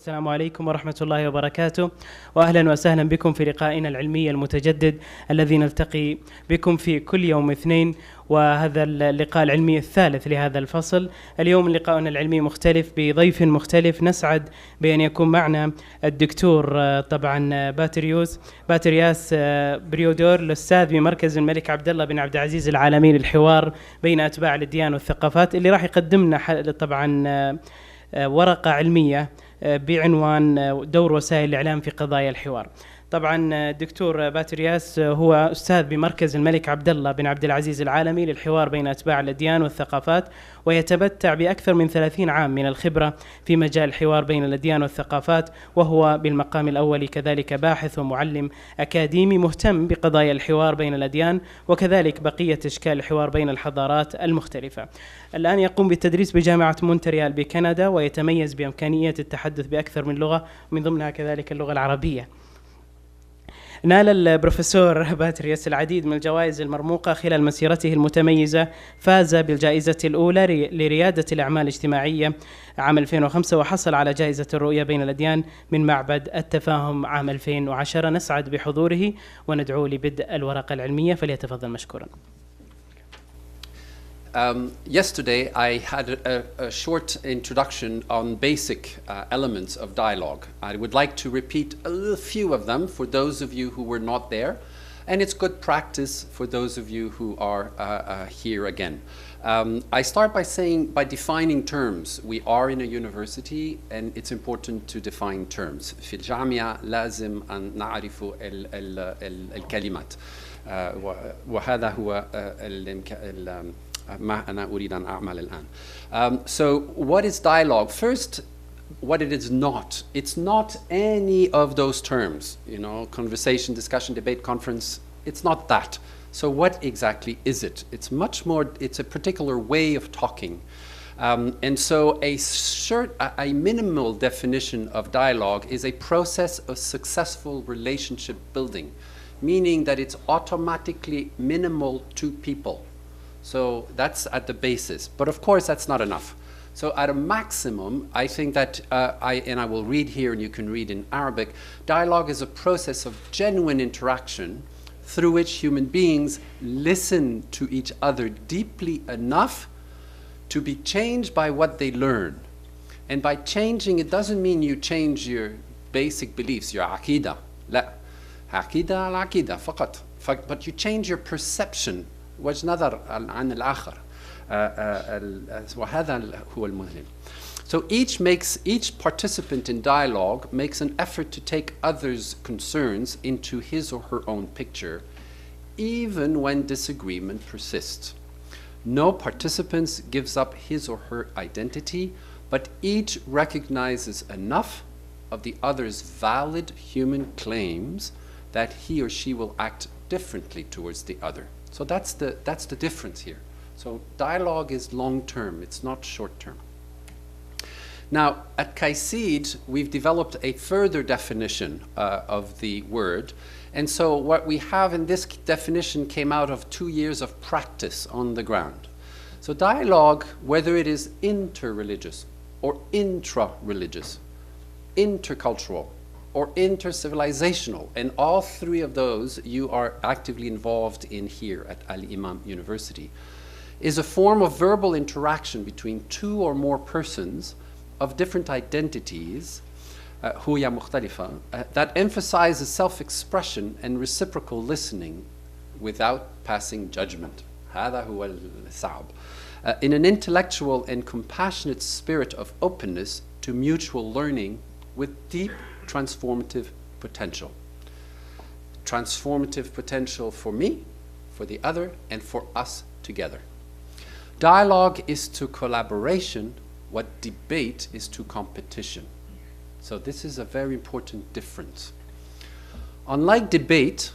السلام عليكم ورحمة الله وبركاته، وأهلا وسهلا بكم في لقائنا العلمي المتجدد الذي نلتقي بكم في كل يوم اثنين، وهذا اللقاء العلمي الثالث لهذا الفصل. اليوم لقاءنا العلمي مختلف بضيف مختلف، نسعد بأن يكون معنا الدكتور طبعا باترياس بريودور، الأستاذ بمركز الملك عبد الله بن عبد العزيز العالمي للحوار بين أتباع الأديان والثقافات، اللي راح يقدم لنا طبعا ورقة علمية بعنوان دور وسائل الإعلام في قضايا الحوار. طبعا الدكتور باترياس هو أستاذ بمركز الملك عبد الله بن عبد العزيز العالمي للحوار بين أتباع الأديان والثقافات، ويتمتع بأكثر من 30 عام من الخبرة في مجال الحوار بين الأديان والثقافات، وهو بالمقام الأول كذلك باحث ومعلم أكاديمي مهتم بقضايا الحوار بين الأديان وكذلك بقية أشكال الحوار بين الحضارات المختلفة. الآن يقوم بالتدريس بجامعة مونتريال بكندا، ويتميز بإمكانية التحدث بأكثر من لغة، من ضمنها كذلك اللغة العربية. نال البروفيسور باترياس العديد من الجوائز المرموقة خلال مسيرته المتميزة. فاز بالجائزة الأولى لريادة الأعمال الاجتماعية عام 2005، وحصل على جائزة الرؤية بين الأديان من معبد التفاهم عام 2010. نسعد بحضوره وندعو لبدء الورقة العلمية، فليتفضل مشكورا. Yesterday I had a short introduction on basic elements of dialogue. I would like to repeat a few of them for those of you who were not there, and it's good practice for those of you who are here again. I start by defining terms. We are in a university and it's important to define terms. في الجامعة لازم أن نعرف الكلمات، وهذا هو ما أنا أريد أن أعمل الآن. So what is dialogue? First, what it is not. It's not any of those terms, you know, conversation, discussion, debate, conference. It's not that. So what exactly is it? It's much more, it's a particular way of talking. And so a minimal definition of dialogue is a process of successful relationship building, meaning that it's automatically minimal to people. So that's at the basis. But of course, that's not enough. So at a maximum, I think that, I will read here and you can read in Arabic, dialogue is a process of genuine interaction through which human beings listen to each other deeply enough to be changed by what they learn. And by changing, it doesn't mean you change your basic beliefs, your aqidah. لا, عقيدة على عقيدة فقط. But you change your perception. وجه نظر عن الآخر. وهذا هو المهم. So each participant in dialogue makes an effort to take others' concerns into his or her own picture, even when disagreement persists. No participant gives up his or her identity, but each recognizes enough of the other's valid human claims that he or she will act differently towards the other. So that's the difference here. So dialogue is long-term, it's not short-term. Now, at Kaisid, we've developed a further definition of the word. And so what we have in this definition came out of 2 years of practice on the ground. So dialogue, whether it is interreligious or intra-religious, intercultural, or inter-civilizational, and all three of those you are actively involved in here at Al-Imam University, is a form of verbal interaction between two or more persons of different identities, هوية مختلفة, that emphasizes self-expression and reciprocal listening without passing judgment. هذا هو الصعب. In an intellectual and compassionate spirit of openness to mutual learning with deep transformative potential. Transformative potential for me, for the other, and for us together. Dialogue is to collaboration what debate is to competition. So this is a very important difference. Unlike debate,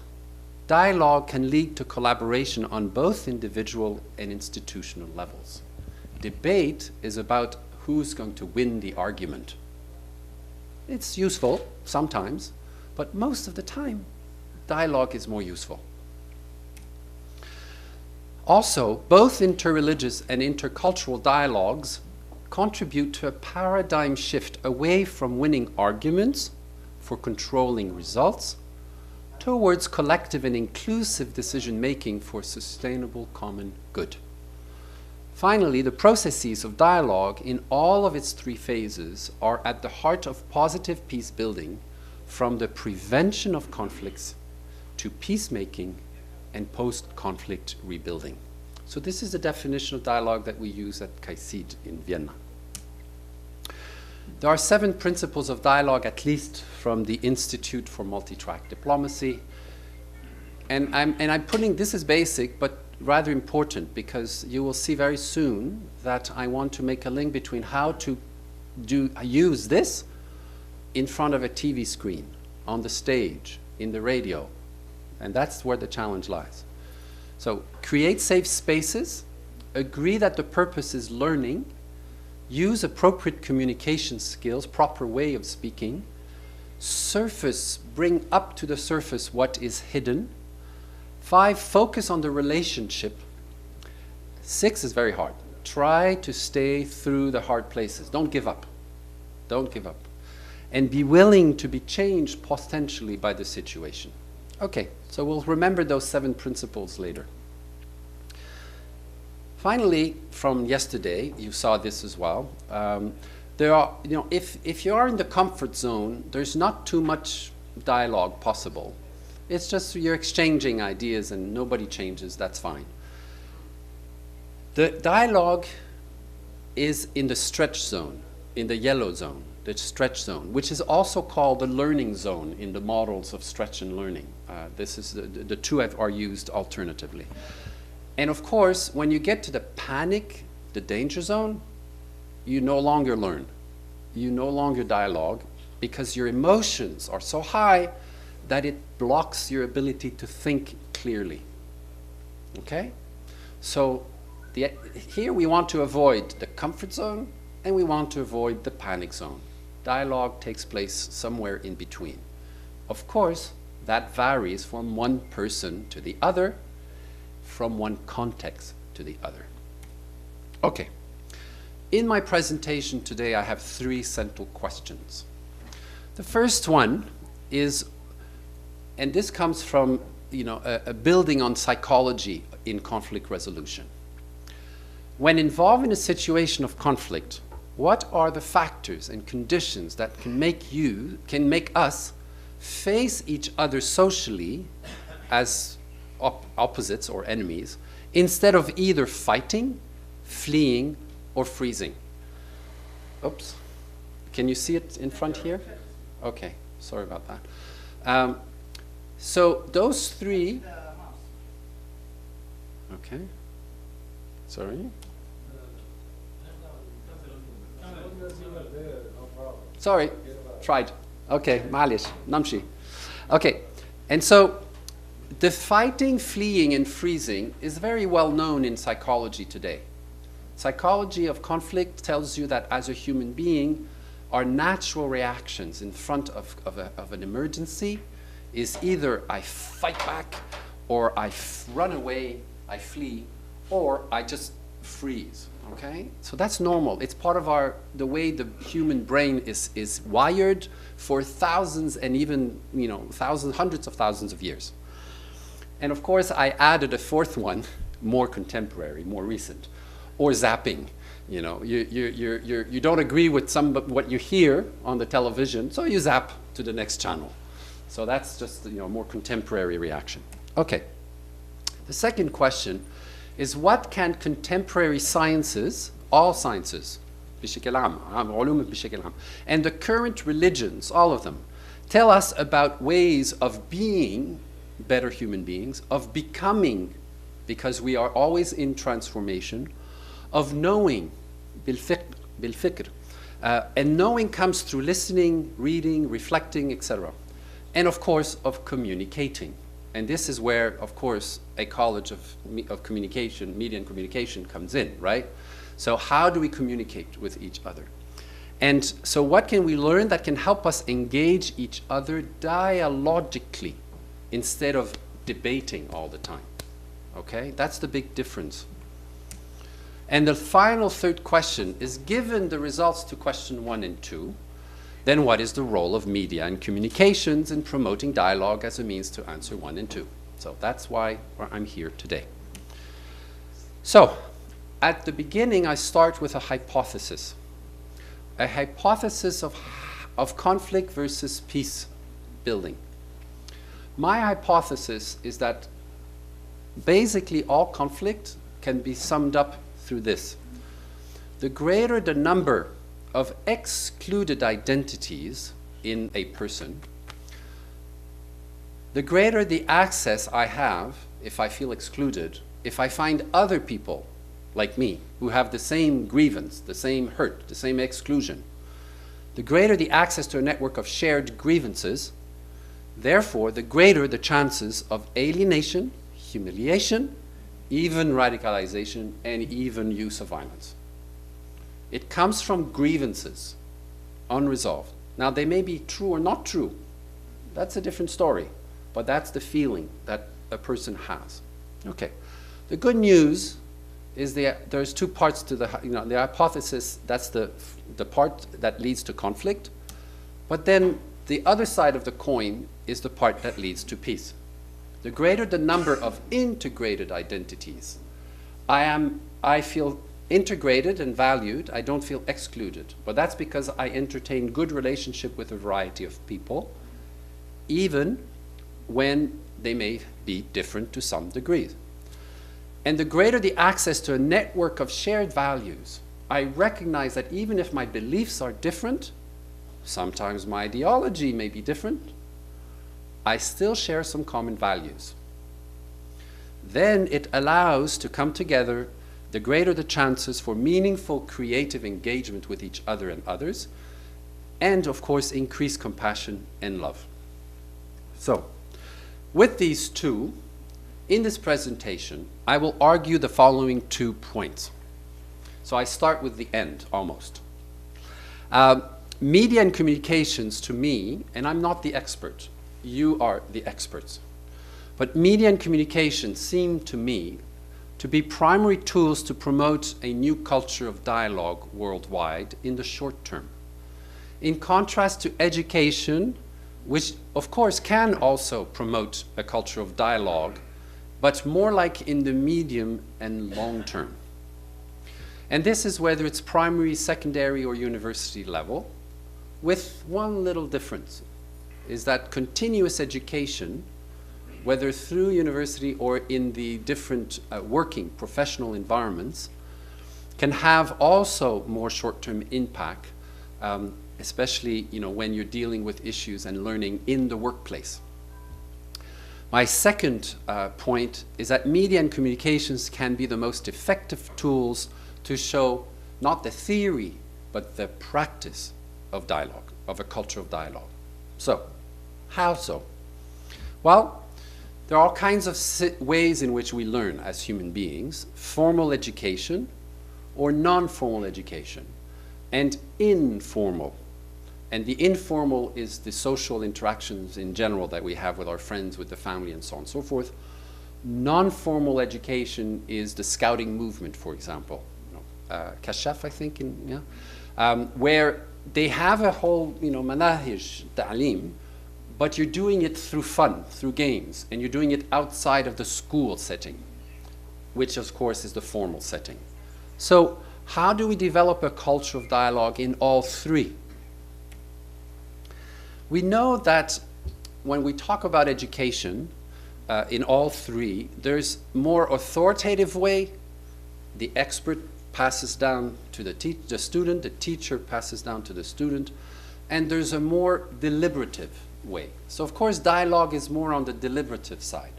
dialogue can lead to collaboration on both individual and institutional levels. Debate is about who's going to win the argument. It's useful sometimes, but most of the time, dialogue is more useful. Also, both interreligious and intercultural dialogues contribute to a paradigm shift away from winning arguments for controlling results towards collective and inclusive decision-making for sustainable common good. Finally, the processes of dialogue in all of its three phases are at the heart of positive peace building, from the prevention of conflicts to peacemaking and post-conflict rebuilding. So this is the definition of dialogue that we use at CAICID in Vienna. There are 7 principles of dialogue, at least from the Institute for Multi-Track Diplomacy. And I'm putting, this is basic, but rather important, because you will see very soon that I want to make a link between how to use this in front of a TV screen, on the stage, in the radio. And that's where the challenge lies. So create safe spaces, agree that the purpose is learning, use appropriate communication skills, proper way of speaking, bring up to the surface what is hidden. 5, focus on the relationship. 6 is very hard. Try to stay through the hard places. Don't give up. Don't give up. And be willing to be changed potentially by the situation. Okay, so we'll remember those 7 principles later. Finally, from yesterday, you saw this as well. There are, if you are in the comfort zone, there's not too much dialogue possible. It's just you're exchanging ideas and nobody changes, that's fine. The dialogue is in the stretch zone, in the yellow zone, the stretch zone, which is also called the learning zone in the models of stretch and learning. This is the two are used alternatively. And of course, when you get to the panic, the danger zone, you no longer learn. You no longer dialogue, because your emotions are so high that it blocks your ability to think clearly. Okay? So here we want to avoid the comfort zone, and we want to avoid the panic zone. Dialogue takes place somewhere in between. Of course, that varies from one person to the other, from one context to the other. Okay. In my presentation today, I have 3 central questions. The first one is, and this comes from a building on psychology in conflict resolution. When involved in a situation of conflict, what are the factors and conditions that can make us face each other socially as opposites or enemies, instead of either fighting, fleeing, or freezing? Oops. Can you see it in front here? Okay, sorry about that. So those 3. Okay. Sorry. Sorry. Tried. Okay, معلش. نمشي. Okay. And so the fighting, fleeing, and freezing is very well known in psychology today. Psychology of conflict tells you that as a human being, our natural reactions in front of an emergency is either I fight back, or I run away, I flee, or I just freeze. Okay? So that's normal. It's part of the way the human brain is wired for thousands and even hundreds of thousands of years. And of course, I added a 4th one, more contemporary, more recent, or zapping. You don't agree with what you hear on the television, so you zap to the next channel. So that's just a more contemporary reaction. Okay. The second question is, what can contemporary sciences, all sciences, and the current religions, all of them, tell us about ways of being better human beings, of becoming, because we are always in transformation, of knowing, بالفكر, and knowing comes through listening, reading, reflecting, etc. And of course, of communicating. And this is where, of course, a college of communication, media and communication comes in, right? So how do we communicate with each other? And so what can we learn that can help us engage each other dialogically instead of debating all the time? Okay, that's the big difference. And the final third question is, given the results to question 1 and 2, then what is the role of media and communications in promoting dialogue as a means to answer 1 and 2? So that's why I'm here today. So, at the beginning, I start with a hypothesis. A hypothesis of conflict versus peace building. My hypothesis is that basically all conflict can be summed up through this. The greater the number of excluded identities in a person, the greater the access I have, if I feel excluded, if I find other people like me who have the same grievance, the same hurt, the same exclusion, the greater the access to a network of shared grievances, therefore the greater the chances of alienation, humiliation, even radicalization, and even use of violence. It comes from grievances, unresolved. Now, they may be true or not true. That's a different story. But that's the feeling that a person has. Okay. The good news is there's two parts to the hypothesis. That's the part that leads to conflict. But then the other side of the coin is the part that leads to peace. The greater the number of integrated identities, I feel integrated and valued. I don't feel excluded. But that's because I entertain good relationship with a variety of people, even when they may be different to some degree. And the greater the access to a network of shared values, I recognize that even if my beliefs are different, sometimes my ideology may be different, I still share some common values. Then it allows to come together, the greater the chances for meaningful creative engagement with each other and others, and of course increased compassion and love. So, with these two, in this presentation, I will argue the following 2 points. So I start with the end, almost. Media and communications, to me, and I'm not the expert, you are the experts, but media and communications seem to me to be primary tools to promote a new culture of dialogue worldwide in the short term. In contrast to education, which of course can also promote a culture of dialogue, but more like in the medium and long term. And this is whether it's primary, secondary, or university level, with one little difference, is that continuous education, whether through university or in the different working professional environments, can have also more short-term impact, especially when you're dealing with issues and learning in the workplace. My second point is that media and communications can be the most effective tools to show not the theory, but the practice of dialogue, of a culture of dialogue. So, how so? Well, there are all kinds of ways in which we learn as human beings: formal education or non-formal education, and informal. And the informal is the social interactions in general that we have with our friends, with the family, and so on and so forth. Non-formal education is the scouting movement, for example. Kashaf, I think, where they have a whole, manahij, ta'lim, but you're doing it through fun, through games, and you're doing it outside of the school setting, which of course is the formal setting. So how do we develop a culture of dialogue in all three? We know that when we talk about education in all three, there's more authoritative way. The expert passes down to the student, the teacher passes down to the student, and there's a more deliberative way. So of course dialogue is more on the deliberative side.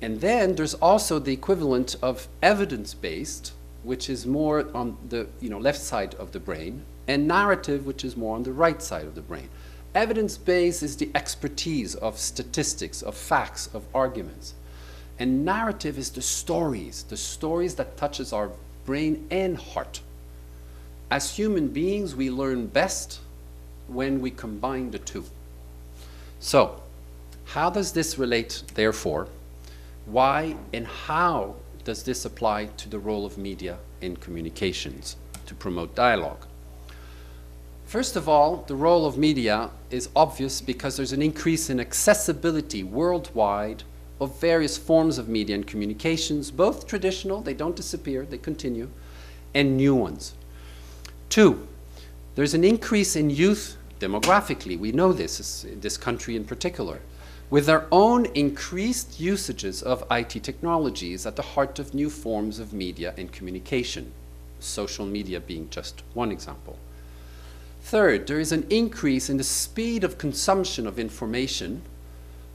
And then there's also the equivalent of evidence-based, which is more on the left side of the brain, and narrative, which is more on the right side of the brain. Evidence-based is the expertise of statistics, of facts, of arguments. And narrative is the stories that touches our brain and heart. As human beings, we learn best when we combine the two. So, how does this relate, therefore? Why and how does this apply to the role of media in communications to promote dialogue? First of all, the role of media is obvious because there's an increase in accessibility worldwide of various forms of media and communications, both traditional, they don't disappear, they continue, and new ones. Two, there's an increase in youth demographically. We know this, this country in particular, with their own increased usages of IT technologies at the heart of new forms of media and communication, social media being just one example. Third, there is an increase in the speed of consumption of information,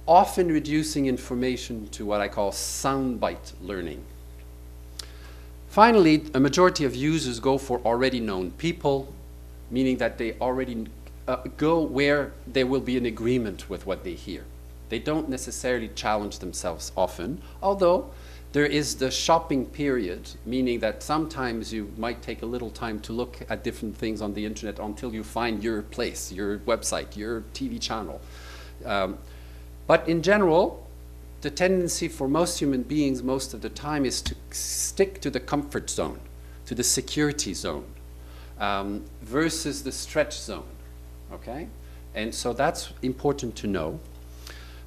often reducing information to what I call soundbite learning. Finally, a majority of users go for already known people, meaning that they already go where there will be an agreement with what they hear. They don't necessarily challenge themselves often, although there is the shopping period, meaning that sometimes you might take a little time to look at different things on the internet until you find your place, your website, your TV channel. But in general, the tendency for most human beings most of the time is to stick to the comfort zone, to the security zone, versus the stretch zone, okay? And so that's important to know.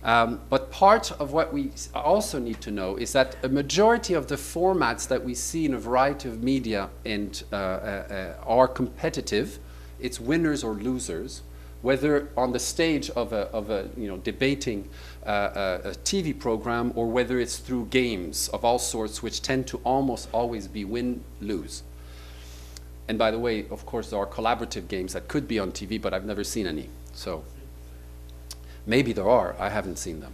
But part of what we also need to know is that a majority of the formats that we see in a variety of media and are competitive. It's winners or losers, whether on the stage of a debating a TV program, or whether it's through games of all sorts, which tend to almost always be win-lose. And by the way, of course, there are collaborative games that could be on TV, but I've never seen any. So maybe there are, I haven't seen them.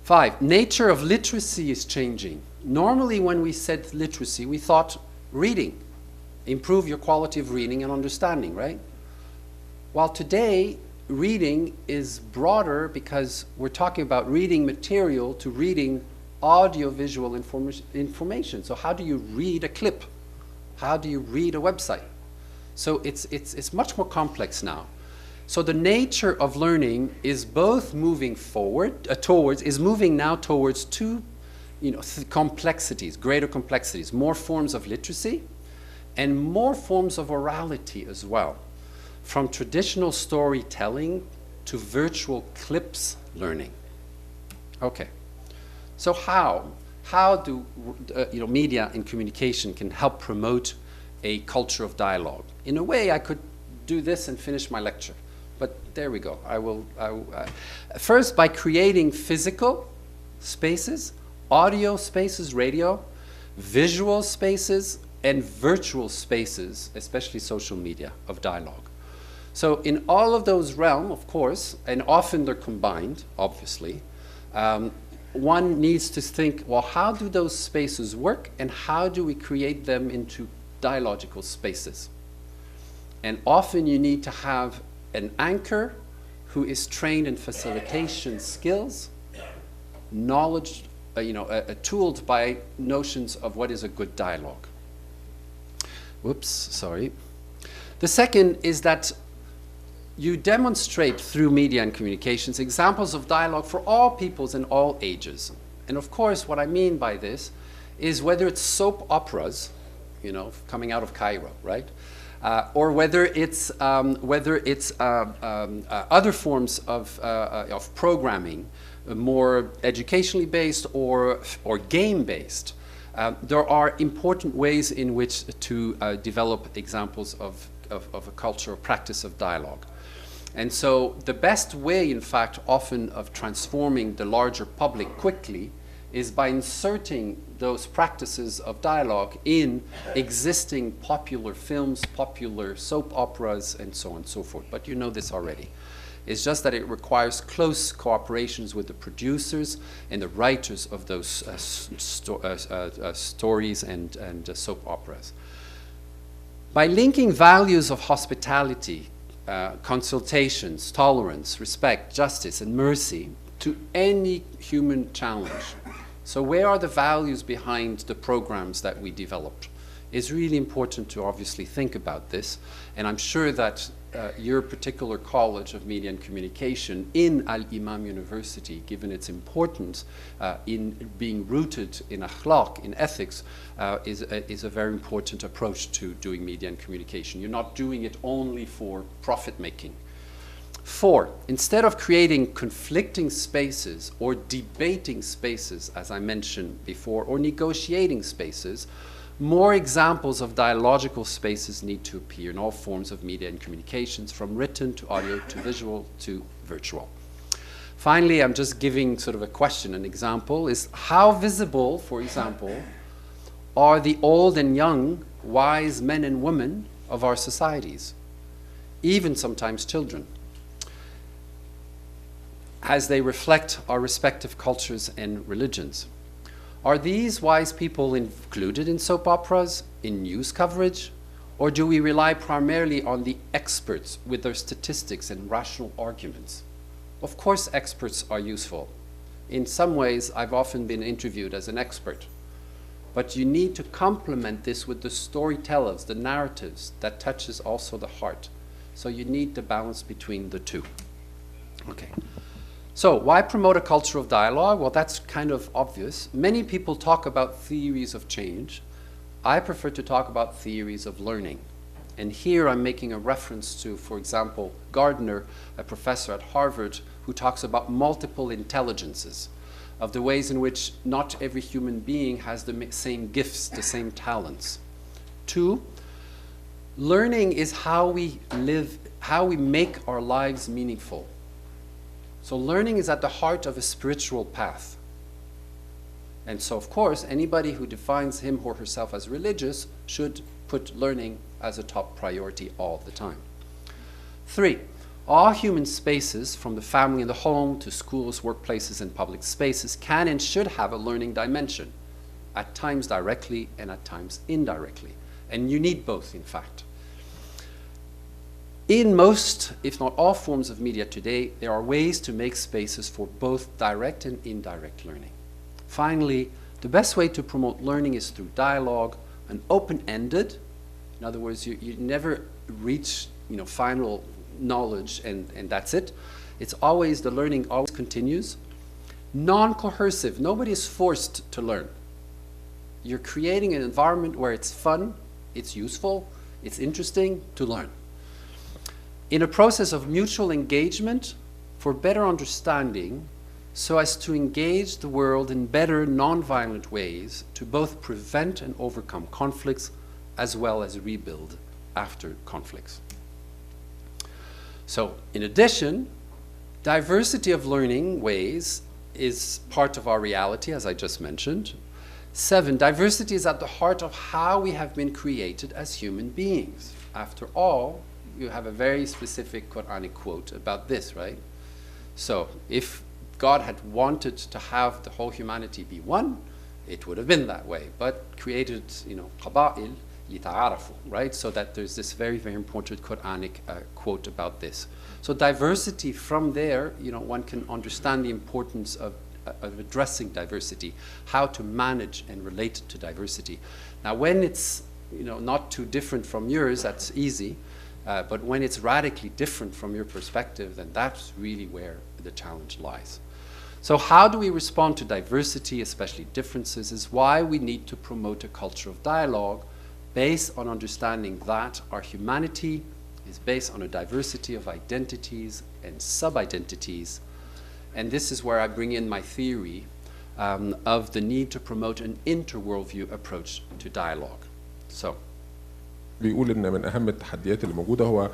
5, nature of literacy is changing. Normally when we said literacy, we thought reading, improve your quality of reading and understanding, right? While today, reading is broader because we're talking about reading material to reading audio-visual information. So how do you read a clip? How do you read a website? So it's much more complex now. So the nature of learning is both moving forward, moving now towards two, complexities, greater complexities, more forms of literacy and more forms of orality as well. From traditional storytelling to virtual clips learning. Okay, so how do media and communication can help promote a culture of dialogue? In a way, I could do this and finish my lecture. But there we go. First, by creating physical spaces, audio spaces, radio, visual spaces, and virtual spaces, especially social media, of dialogue. So in all of those realms, of course, and often they're combined, obviously, one needs to think, well, how do those spaces work, and how do we create them into dialogical spaces? And often you need to have an anchor who is trained in facilitation skills, knowledge, tooled by notions of what is a good dialogue. Whoops, sorry. The second is that you demonstrate through media and communications examples of dialogue for all peoples and all ages. And of course, what I mean by this is whether it's soap operas, coming out of Cairo, right? Or whether it's other forms of programming, more educationally based or game based. There are important ways in which to develop examples of a culture or practice of dialogue. And so the best way, in fact, often of transforming the larger public quickly is by inserting those practices of dialogue in existing popular films, popular soap operas, and so on and so forth. But you know this already. It's just that it requires close cooperations with the producers and the writers of those stories and soap operas. By linking values of hospitality, consultations, tolerance, respect, justice, and mercy to any human challenge. So where are the values behind the programs that we developed? it's really important to obviously think about this. And I'm sure that your particular College of Media and Communication in Al-Imam University, given its importance in being rooted in akhlaq, in ethics, is a very important approach to doing media and communication. You're not doing it only for profit making. 4, instead of creating conflicting spaces or debating spaces, as I mentioned before, or negotiating spaces, more examples of dialogical spaces need to appear in all forms of media and communications, from written to audio to visual to virtual. Finally, I'm just giving sort of a question, an example, is how visible, for example, are the old and young, wise men and women of our societies, even sometimes children, as they reflect our respective cultures and religions. Are these wise people included in soap operas, in news coverage, or do we rely primarily on the experts with their statistics and rational arguments? Of course, experts are useful. In some ways, I've often been interviewed as an expert. But you need to complement this with the storytellers, the narratives that touches also the heart. So you need the balance between the two. Okay. So why promote a culture of dialogue? Well, that's kind of obvious. Many people talk about theories of change. I prefer to talk about theories of learning. And here I'm making a reference to, for example, Gardner, a professor at Harvard, who talks about multiple intelligences, of the ways in which not every human being has the same gifts, the same talents. 2, learning is how we live, how we make our lives meaningful. So learning is at the heart of a spiritual path. And so, of course, anybody who defines him or herself as religious should put learning as a top priority all the time. 3, all human spaces, from the family and the home to schools, workplaces, and public spaces, can and should have a learning dimension, at times directly and at times indirectly. And you need both, in fact. In most, if not all forms of media today, there are ways to make spaces for both direct and indirect learning. Finally, the best way to promote learning is through dialogue, and open-ended. In other words, you never reach final knowledge and that's it. It's always, the learning always continues. Non-coercive, nobody is forced to learn. You're creating an environment where it's fun, it's useful, it's interesting to learn. In a process of mutual engagement for better understanding, so as to engage the world in better non-violent ways to both prevent and overcome conflicts as well as rebuild after conflicts. So, in addition, diversity of learning ways is part of our reality, as I just mentioned. 7, diversity is at the heart of how we have been created as human beings. After all, you have a very specific Quranic quote about this, right? So if God had wanted to have the whole humanity be one, it would have been that way, but created, قبائل لتعارفوا, right? So that there's this very, very important Quranic quote about this. So diversity, from there, one can understand the importance of addressing diversity, how to manage and relate to diversity. Now, when it's not too different from yours, that's easy. But when it's radically different from your perspective, then that's really where the challenge lies. So how do we respond to diversity, especially differences, is why we need to promote a culture of dialogue based on understanding that our humanity is based on a diversity of identities and sub-identities. And this is where I bring in my theory of the need to promote an inter-worldview approach to dialogue. So, بيقول إن من أهم التحديات اللي موجودة هو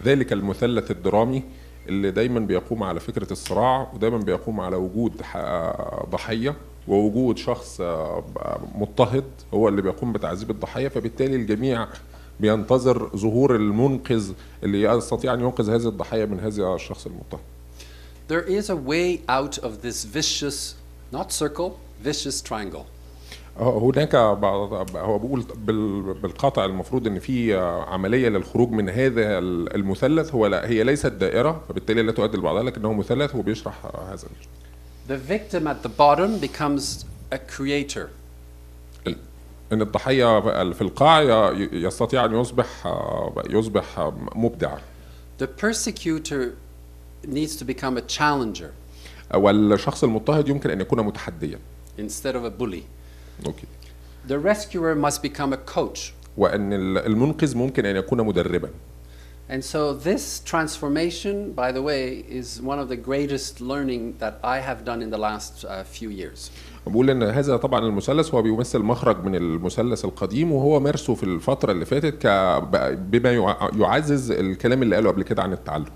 ذلك المثلث الدرامي اللي دايما بيقوم على فكرة الصراع، ودايما بيقوم على وجود ضحية ووجود شخص مضطهد هو اللي بيقوم بتعذيب الضحية، فبالتالي الجميع بينتظر ظهور المنقذ اللي يستطيع أن ينقذ هذه الضحية من هذا الشخص المضطهد. There is a way out of this vicious, not circle, vicious triangle. هناك هو بيقول بالقطع المفروض ان في عمليه للخروج من هذا المثلث، هي ليست دائره فبالتالي لا تؤدي لبعضها، لكنه مثلث وبيشرح هذا. The victim at the bottom becomes a creator. ان الضحيه في القاع يستطيع ان يصبح مبدع. The persecutor needs to become a challenger والشخص المضطهد يمكن ان يكون متحديا instead of a bully. اوكي. The rescuer must become a coach. وان المنقذ ممكن ان يكون مدربا. And so this transformation, by the way, is one of the greatest learning that I have done in the last few years. بقول ان هذا طبعا المثلث هو بيمثل مخرج من المثلث القديم، وهو مارسه في الفتره اللي فاتت بما يعزز الكلام اللي قاله قبل كده عن التعلم.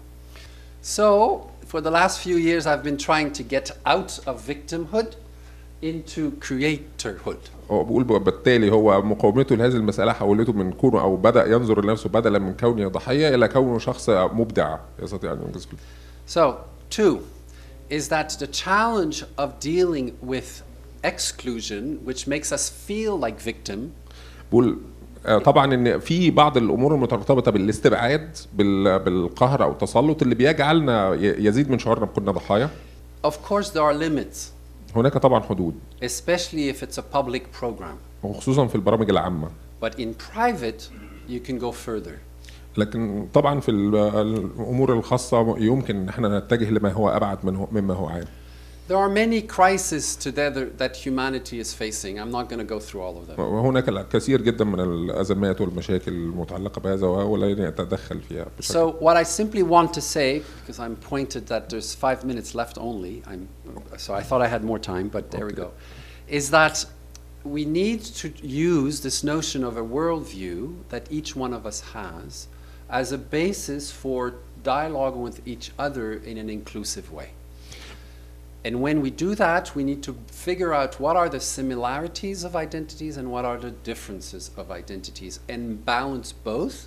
So for the last few years I've been trying to get out of victimhood into creatorhood. هو بقول بالتالي هو مقاومته لهذه المساله حولته من كونه او بدا ينظر لنفسه بدلا من كونه ضحيه الى كونه شخص مبدع يستطيع ان ينجز كل. So two is that the challenge of dealing with exclusion, which makes us feel like victim. بقول طبعا ان في بعض الامور المترتبطه بالاستبعاد بالقهر او التسلط اللي بيجعلنا يزيد من شعورنا بكوننا ضحايا. Of course there are limits. هناك طبعا حدود. Especially if it's a public program. وخصوصا في البرامج العامه. But in private you can go further. لكن طبعا في الامور الخاصه يمكن ان احنا نتجه لما هو ابعد مما هو عام. There are many crises together that humanity is facing. I'm not going to go through all of them. وهناك الكثير جدا من الازمات والمشاكل المتعلقه بهذا ولن يتدخل فيها بشكل. So what I simply want to say, because I'm pointed that there's 5 minutes left only, so I thought I had more time, but there we go, is that we need to use this notion of a worldview that each one of us has as a basis for dialogue with each other in an inclusive way. And when we do that, we need to figure out what are the similarities of identities and what are the differences of identities, and balance both,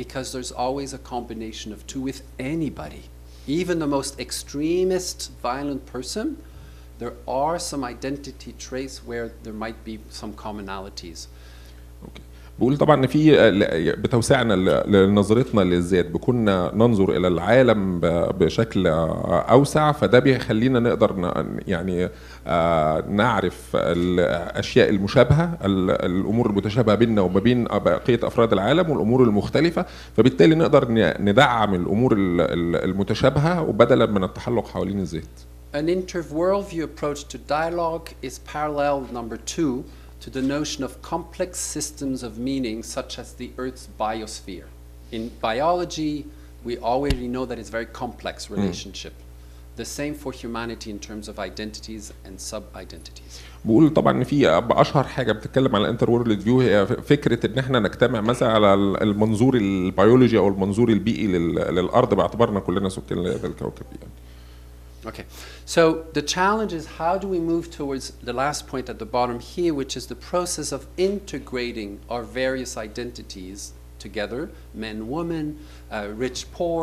because there's always a combination of two with anybody. Even the most extremist, violent person, there are some identity traits where there might be some commonalities. Okay. بقول طبعا ان في بتوسعنا لنظرتنا للذات بكنا ننظر الى العالم بشكل اوسع، فده بيخلينا نقدر يعني نعرف الاشياء المشابهه، الامور المتشابهه بيننا وما بين بقيه افراد العالم والامور المختلفه، فبالتالي نقدر ندعم الامور المتشابهه وبدلا من التحلق حوالين الذات. An inter-worldview approach to dialogue is parallel number 2 to the notion of complex systems of meaning such as the Earth's biosphere. In biology, we already know that it's a very complex relationship. The same for humanity in terms of identities and sub-identities. بقول طبعا ان في اشهر حاجه بتتكلم على الانتر وورلد فيو هي فكره ان احنا نجتمع مثلا على المنظور البيولوجي او المنظور البيئي للارض باعتبارنا كلنا سكان هذا الكوكب يعني. Okay, so the challenge is how do we move towards the last point at the bottom here, which is the process of integrating our various identities together, men, women, rich, poor,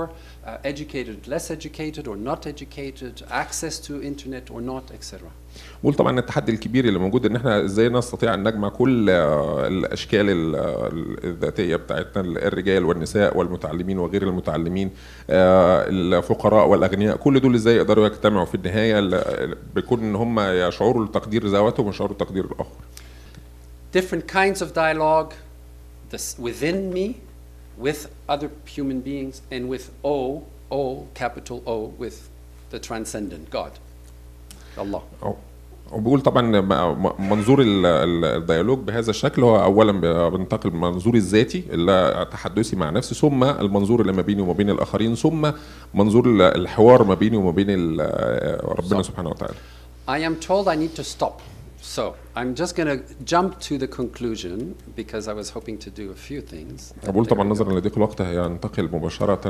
educated, less educated or not educated, access to internet or not, etc. بقول طبعا التحدي الكبير اللي موجود ان احنا ازاي نستطيع ان نجمع كل الاشكال الذاتيه بتاعتنا، الرجال والنساء والمتعلمين وغير المتعلمين، الفقراء والاغنياء، كل دول ازاي يقدروا يجتمعوا في النهايه بيكون ان هم يشعروا بتقدير ذواتهم ويشعروا بتقدير الاخر. Different kinds of dialogue within me, with other human beings, and with capital O, with the transcendent God. الله. وبقول طبعا منظور الديالوج بهذا الشكل هو اولا بننتقل من المنظور الذاتي اللي تحدثي مع نفسي، ثم المنظور اللي ما بيني وما بين الاخرين، ثم منظور الحوار ما بيني وما بين ربنا سبحانه وتعالى. I am told I need to stop. So I'm just going to jump to the conclusion because I was hoping to do a few things. بقول طبعا نظرا لضيق الوقت هينتقل مباشرة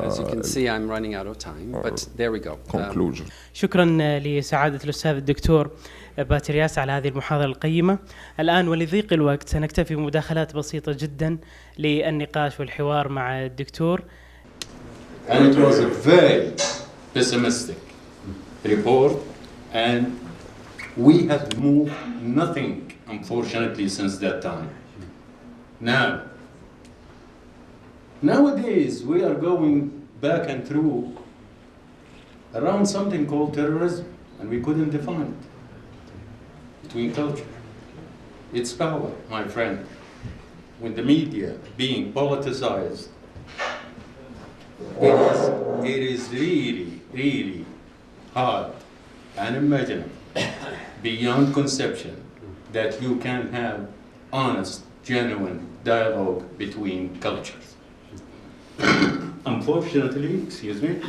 As you can see I'm running out of time, but there we go. Conclusion. شكرا لسعادة الأستاذ الدكتور باترياس على هذه المحاضرة القيمة. الآن ولضيق الوقت سنكتفي بمداخلات بسيطة جدا للنقاش والحوار مع الدكتور. And it was a very pessimistic report, and we have moved nothing, unfortunately, since that time. Nowadays, we are going back and through around something called terrorism, and we couldn't define it between culture. It's power, my friend. When the media being politicized, it is really, really hard and imaginable, beyond conception, that you can have honest, genuine dialogue between cultures. Unfortunately, excuse me,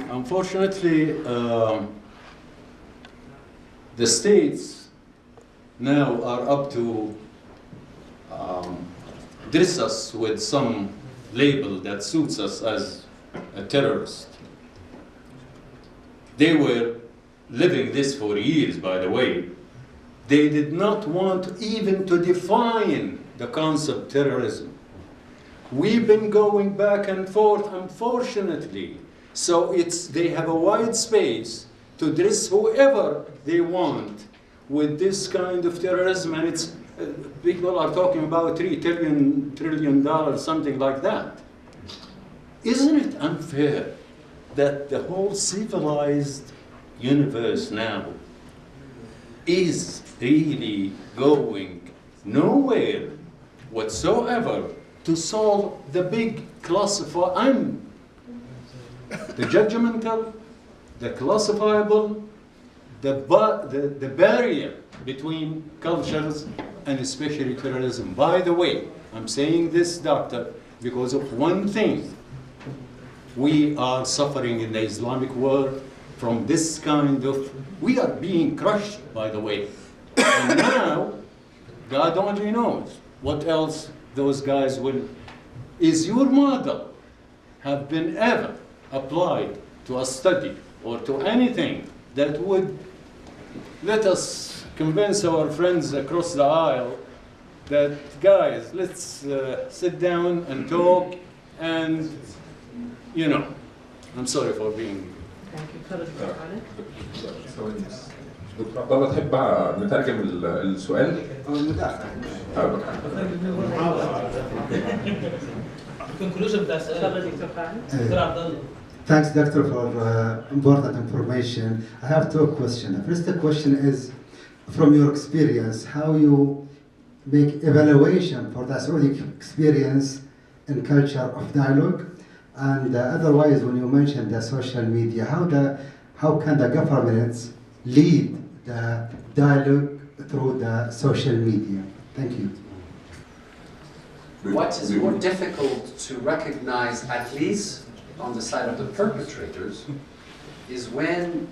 unfortunately, the states now are up to dress us with some label that suits us as a terrorist. They were living this for years, by the way. They did not want even to define the concept terrorism. We've been going back and forth, unfortunately. So they have a wide space to dress whoever they want with this kind of terrorism, and it's people are talking about $3 trillion, something like that. Isn't it unfair that the whole civilized universe now is really going nowhere whatsoever to solve the big the judgmental, the classifiable, the barrier between cultures, and especially terrorism. By the way, I'm saying this, doctor, because of one thing. We are suffering in the Islamic world from this kind of, we are being crushed, by the way. And now, God only knows what else those guys will. Is your model have been ever applied to a study or to anything that would let us convince our friends across the aisle that, guys, let's sit down and talk and, you know, I'm sorry for being... دكتور عبد الله، تحب نترجم السؤال؟ Thanks, Doctor, for important information. I have two questions. The first question is, from your experience, how you make evaluation for the Saudi experience in culture of dialogue, and otherwise, when you mentioned the social media, how can the governments lead the dialogue through the social media? Thank you. What is more difficult to recognize, at least on the side of the perpetrators, is when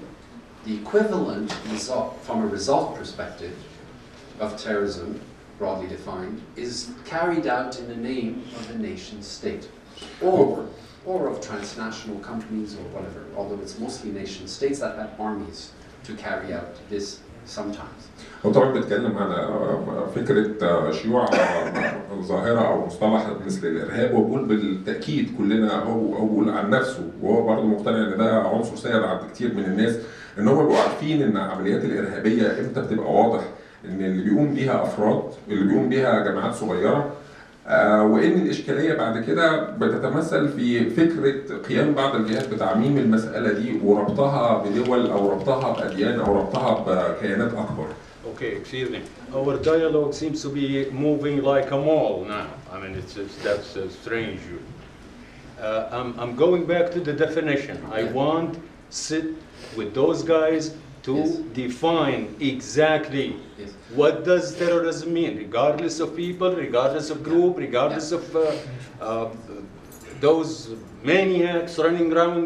the equivalent result, from a result perspective, of terrorism, broadly defined, is carried out in the name of the nation state, or of transnational companies or whatever, although it's mostly nation states that have armies to carry out this sometimes. هو طبعا بيتكلم على فكره شيوع ظاهره او مصطلح مثل الارهاب، وبيقول بالتاكيد كلنا هو بيقول عن نفسه وهو برضه مقتنع ان ده عنصر سائد عند كتير من الناس، ان هم بيبقوا عارفين ان العمليات الارهابيه امتى بتبقى واضح ان اللي بيقوم بيها افراد، اللي بيقوم بيها جماعات صغيره، وان الاشكاليه بعد كده بتتمثل في فكره قيام بعض الجهات بتعميم المساله دي وربطها بدول او ربطها باديان او ربطها بكيانات اكبر. Okay, excuse me. Our dialogue seems to be moving like a mall now. I mean, that's strange. I'm going back to the definition. I want sit with those guys to define exactly what does terrorism mean, regardless of people, regardless of group, regardless of those maniacs running around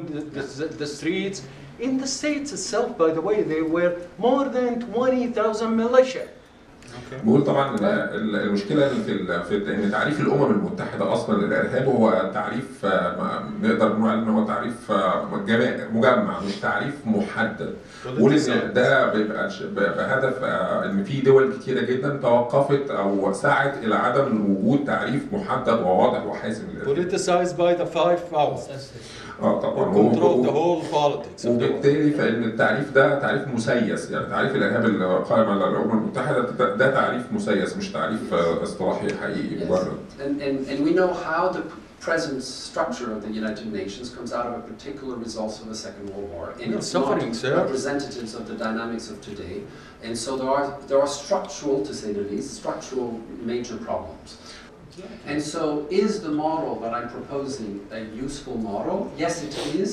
the streets. In the States itself, by the way, there were more than 20,000 militia. بقول طبعا المشكله في ان تعريف الامم المتحده اصلا للارهاب هو تعريف نقدر نقول ان هو تعريف مجمع مش تعريف محدد. بقول ان ده بيبقى بهدف ان في دول كتيره جدا توقفت او سعت الى عدم وجود تعريف محدد وواضح وحاسم للارهاب. Politicized by the 5 powers. طبعا control the whole politics. وبالتالي فان التعريف ده تعريف مسيس، يعني تعريف الارهاب القائم على الامم المتحده ده تعريف مسيس مش تعريف اصطلاحي حقيقي مجرد. And we know how the present structure of the United Nations comes out of a particular results of the Second World War, and You're it's suffering, not sir. representatives of the dynamics of today. And so there are structural, to say the least, structural major problems. And so is the model that I'm proposing a useful model? Yes, it is.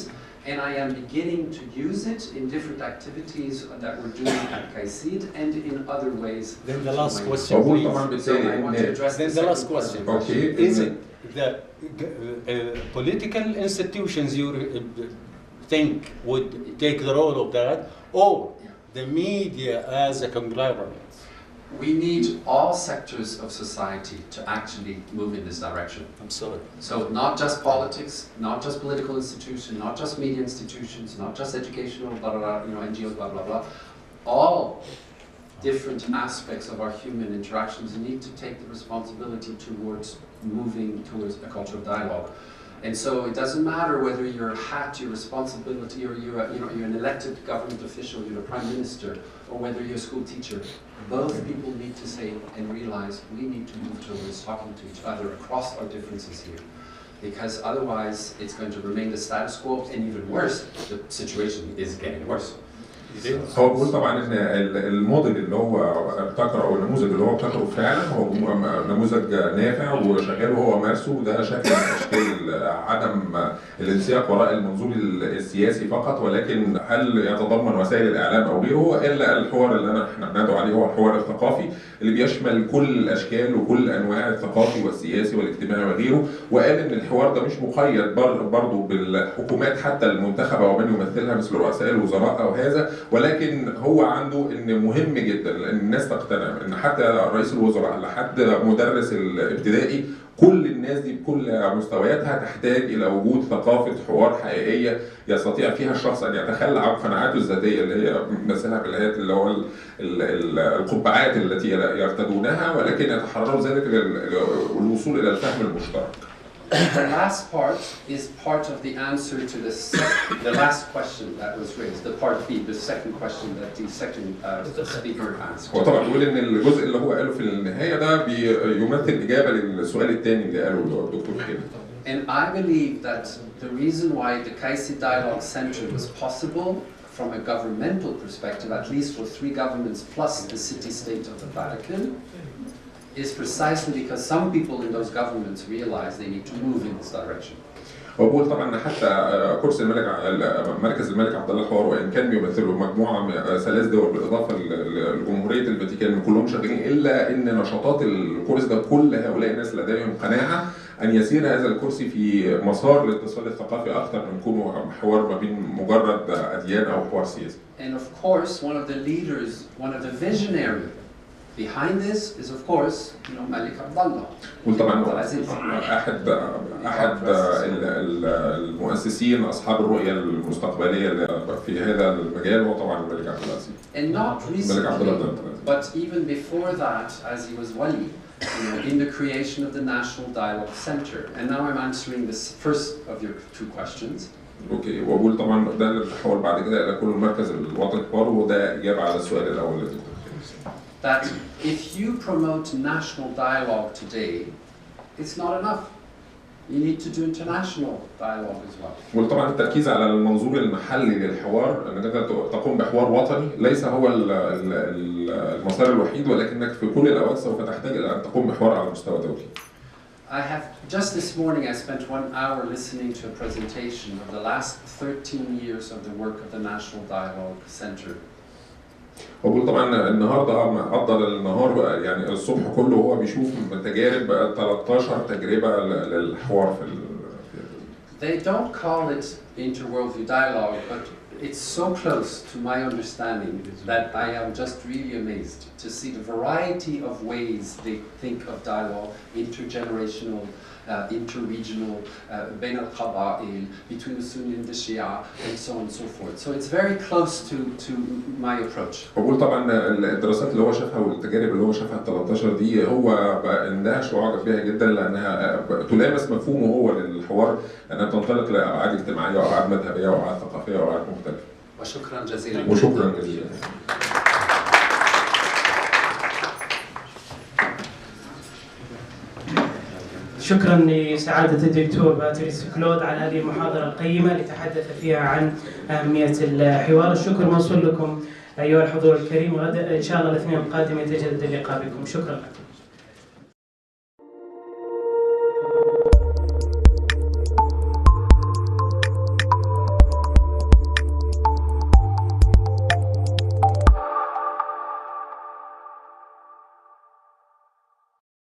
And I am beginning to use it in different activities that we're doing at CAICID and in other ways. Then the last question, وأقول please. طبعا So I بالتالي want to إن address Then the the last second question. Okay. Is it that political institutions you think would take the role of that, or the media as a conglomerate? We need all sectors of society to actually move in this direction. I'm sorry. So not just politics, not just political institutions, not just media institutions, not just educational, blah, blah, blah, NGOs, blah, blah, blah. All different aspects of our human interactions need to take the responsibility towards moving towards a culture of dialogue. And so it doesn't matter whether you're your responsibility, or you're an elected government official, you're a prime minister, or whether you're a school teacher. Both people need to say and realize we need to move towards talking to each other across our differences here. Because otherwise it's going to remain the status quo, and even worse, the situation is getting worse. هو بيقول طبعا ان الموديل اللي هو ابتكره او النموذج اللي هو ابتكره فعلا هو نموذج نافع وشغال وهو مارسه، وده شكل من اشكال عدم الانسياق وراء المنظور السياسي فقط، ولكن هل يتضمن وسائل الاعلام او غيره؟ الا الحوار اللي احنا بندعو عليه هو الحوار الثقافي اللي بيشمل كل الاشكال وكل انواع الثقافي والسياسي والاجتماعي وغيره، وقال ان الحوار ده مش مقيد برضه بالحكومات حتى المنتخبه ومن يمثلها مثل رؤساء الوزراء او هذا، ولكن هو عنده ان مهم جدا ان الناس تقتنع ان حتى رئيس الوزراء لحد مدرس الابتدائي كل الناس دي بكل مستوياتها تحتاج الى وجود ثقافه حوار حقيقيه يستطيع فيها الشخص ان يتخلى عن قناعاته الذاتيه اللي هي مثلها بالايات اللي هو القبعات التي يرتدونها، ولكن يتحرروا ذلك للوصول الى الفهم المشترك. The last part is part of the answer to the last question that was raised, the part B, the second question that the second speaker asked. هو طبعا بيقول ان الجزء اللي هو قاله في النهايه ده بيمثل اجابه للسؤال الثاني اللي قاله الدكتور خالد. And I believe that the reason why the CAICID Dialogue Center was possible from a governmental perspective, at least for 3 governments plus the city-state of the Vatican, is precisely because some people in those governments realize they need to move in this direction. وبقول طبعا حتى كرسي مركز الملك عبد الله الحوار وان كان بيمثلوا مجموعه 3 دول بالاضافه لجمهوريه الفاتيكان كلهم شغالين، الا ان نشاطات الكرسي ده كل هؤلاء الناس لديهم قناعه ان يسير هذا الكرسي في مسار الاتصال الثقافي اكثر من كونه حوار ما بين مجرد اديان او حوار سياسي. And of course, one of the leaders, one of the visionaries behind this is of course, Malik Abdullah. وطبعا احد المؤسسين اصحاب الرؤيه المستقبليه في هذا المجال هو طبعا الملك عبد العزيز. And not recently, but even before that, as he was wali, in the creation of the National Dialogue Center. And now I'm answering this first of your 2 questions. اوكي، واقول طبعا ده التحول بعد كده الى كل المركز الوطني الحوار، وده اجابه على السؤال الاول اللي that if you promote national dialogue today, it's not enough. You need to do international dialogue as well. وطبعا التركيز على المنظور المحلي للحوار، انك تقوم بحوار وطني ليس هو المسار الوحيد، ولكنك في كل الاوقات سوف تحتاج الى ان تقوم بحوار على مستوى دولي. I have just this morning I spent 1 hour listening to a presentation of the last 13 years of the work of the National Dialogue Center. وبقول طبعا النهارده قضى النهار يعني الصبح كله وهو بيشوف من تجارب 13 تجربه للحوار في They don't call it interworldview dialogue, but it's so close to my understanding that I am just really amazed to see the variety of ways they think of dialogue, intergenerational, interregional, بين القبائل, between the Sunni and the Shia, and so on and so forth. So it's very close to my approach. وبقول طبعا الدراسات اللي هو شافها والتجارب اللي هو شافها ال 13 دي هو اندهش وعجب بيها جدا، لانها تلامس مفهومه هو للحوار، لانها بتنطلق لابعاد اجتماعيه وابعاد مذهبيه وابعاد ثقافيه وابعاد مختلفه. وشكرا جزيلا. وشكرا جزيلا. شكرا لسعادة الدكتور باتريس كلود على هذه المحاضرة القيمة اللي تحدث فيها عن أهمية الحوار. الشكر موصول لكم أيها الحضور الكريم. غدا إن شاء الله الاثنين القادم يتجدد اللقاء بكم. شكرا لكم.